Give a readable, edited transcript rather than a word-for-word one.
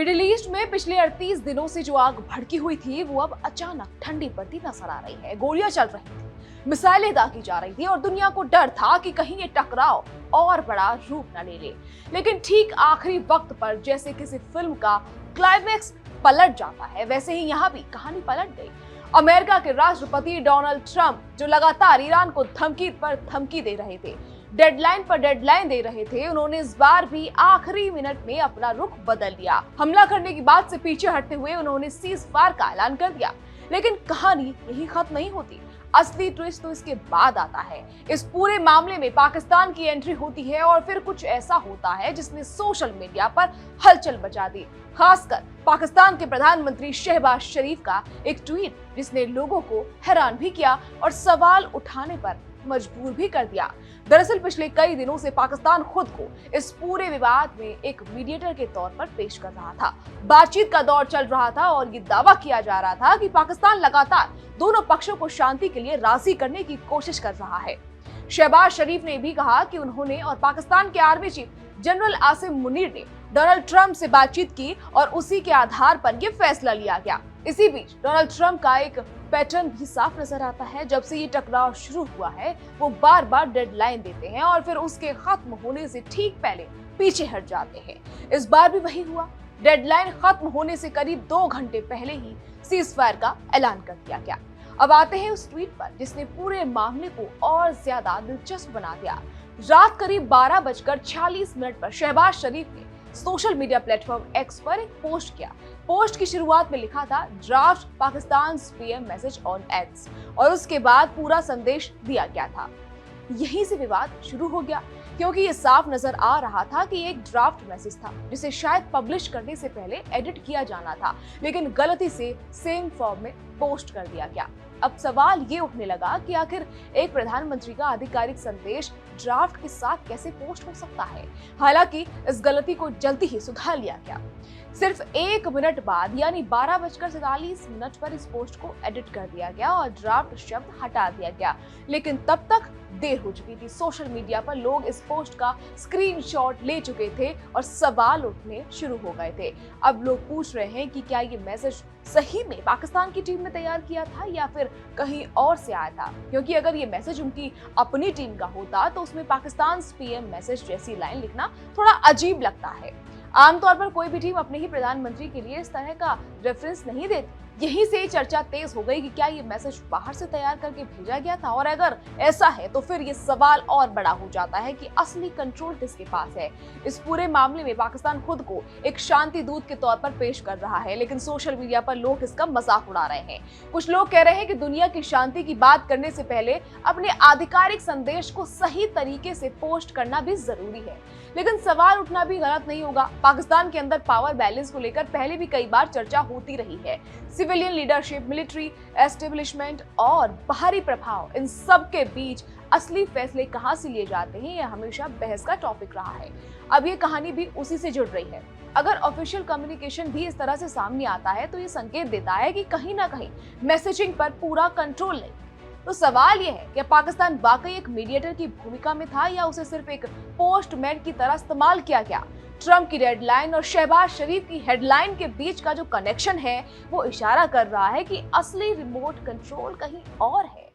Middle east में पिछले 38 दिनों से जो आग भड़की हुई थी वो अब अचानक ठंडी पड़ती नजर आ रही है। गोलियां चल रही थी, मिसाइलें दागी जा रही थी और दुनिया को डर था कि कहीं ये टकराव और बड़ा रूप न ले ले। लेकिन ठीक आखिरी वक्त पर जैसे किसी फिल्म का क्लाइमैक्स पलट जाता है, वैसे ही यहाँ भी कहानी पलट गई। अमेरिका के राष्ट्रपति डोनाल्ड ट्रंप जो लगातार ईरान को धमकी पर धमकी दे रहे थे, डेडलाइन पर डेडलाइन दे रहे थे, उन्होंने इस बार भी आखिरी मिनट में अपना रुख बदल लिया। हमला करने की बात से पीछे हटते हुए उन्होंने सीज फायर का ऐलान कर दिया। लेकिन कहानी यही खत्म नहीं होती, असली ट्विस्ट तो इसके बाद आता है। इस पूरे मामले में पाकिस्तान की एंट्री होती है और फिर कुछ ऐसा होता है जिसने सोशल मीडिया पर हलचल मचा दी। खासकर पाकिस्तान के प्रधानमंत्री शहबाज शरीफ का एक ट्वीट जिसने लोगों को हैरान भी किया और सवाल उठाने पर मजबूर भी कर दिया। दरअसल पिछले कई दिनों से पाकिस्तान खुद को इस पूरे विवाद में एक मीडिएटर के तौर पर पेश कर रहा था। बातचीत का दौर चल रहा था और ये दावा किया जा रहा था कि पाकिस्तान लगातार दोनों पक्षों को शांति के लिए राजी करने की कोशिश कर रहा है। शहबाज शरीफ ने भी कहा कि उन्होंने और पाकिस्तान के army chief general Asim Munir ने डोनाल्ड ट्रंप से बातचीत की और उसी के आधार पर यह फैसला लिया गया। इसी बीच डोनाल्ड ट्रंप का एक पैटर्न भी साफ नजर आता है। जब से ये टकराव शुरू हुआ है वो बार बार डेडलाइन देते हैं और फिर उसके खत्म होने से ठीक पहले पीछे हट जाते हैं। इस बार भी वही हुआ। डेडलाइन खत्म होने से करीब 2 घंटे पहले ही सीज फायर का ऐलान कर दिया गया। अब आते हैं उस ट्वीट पर जिसने पूरे मामले को और ज्यादा दिलचस्प बना दिया। रात करीब 12:46 पर शहबाज शरीफ ने सोशल मीडिया प्लेटफॉर्म एक्स पर एक पोस्ट किया। पोस्ट की शुरुआत में लिखा था draft Pakistan PM message on x और उसके बाद पूरा संदेश दिया गया था। यहीं से विवाद शुरू हो गया क्योंकि ये साफ नजर आ रहा था कि एक ड्राफ्ट मैसेज था जिसे शायद पब्लिश करने से पहले एडिट किया जाना था, लेकिन गलती से सेम फॉर्म में पोस्ट कर दिया गया। अब सवाल ये उठने लगा कि आखिर एक प्रधानमंत्री का आधिकारिक संदेश ड्राफ्ट के साथ कैसे पोस्ट हो सकता है। हालांकि इस गलती को जल्दी ही सुधार लिया गया। सिर्फ 1 मिनट बाद यानी 12:47 पर इस पोस्ट को एडिट कर दिया गया और ड्राफ्ट शब्द हटा दिया गया। लेकिन तब तक देर हो चुकी थी। सोशल मीडिया पर लोग इस पोस्ट का स्क्रीनशॉट ले चुके थे और सवाल उठने शुरू हो गए थे। अब लोग पूछ रहे हैं कि क्या ये मैसेज सही में पाकिस्तान की टीम ने तैयार किया था या फिर कहीं और से आया था, क्योंकि अगर ये मैसेज उनकी अपनी टीम का होता तो उसमें पाकिस्तान पीएम मैसेज जैसी लाइन लिखना थोड़ा अजीब लगता है। आमतौर पर कोई भी टीम अपने ही प्रधानमंत्री के लिए इस तरह का रेफरेंस नहीं देती। यहीं से चर्चा तेज हो गई कि क्या ये मैसेज बाहर से तैयार करके भेजा गया था, और अगर ऐसा है तो फिर ये सवाल और बड़ा हो जाता है कि असली कंट्रोल किसके पास है। इस पूरे मामले में पाकिस्तान खुद को एक शांति दूत के तौर पर पेश कर रहा है, लेकिन सोशल मीडिया पर लोग इसका मजाक उड़ा रहे हैं। कुछ लोग कह रहे हैं कि दुनिया की शांति की बात करने से पहले अपने आधिकारिक संदेश को सही तरीके से पोस्ट करना भी जरूरी है। लेकिन सवाल उठना भी गलत नहीं होगा। पाकिस्तान के अंदर पावर बैलेंस को लेकर पहले भी कई बार चर्चा होती रही है। सिविलियन लीडरशिप, मिलिट्री एस्टेब्लिशमेंट और बाहरी प्रभाव, इन सब के बीच असली फैसले कहां से लिए जाते हैं यह हमेशा बहस का टॉपिक रहा है। अब ये कहानी भी उसी से जुड़ रही है। अगर ऑफिशियल कम्युनिकेशन भी इस तरह से सामने आता है तो ये संकेत देता है कि कहीं ना कहीं मैसेजिंग पर पूरा कंट्रोल नहीं। तो सवाल यह है कि पाकिस्तान वाकई एक मीडिएटर की भूमिका में था या उसे सिर्फ एक पोस्टमैन की तरह इस्तेमाल किया गया। ट्रंप की डेडलाइन और शहबाज शरीफ की हेडलाइन के बीच का जो कनेक्शन है वो इशारा कर रहा है कि असली रिमोट कंट्रोल कहीं और है।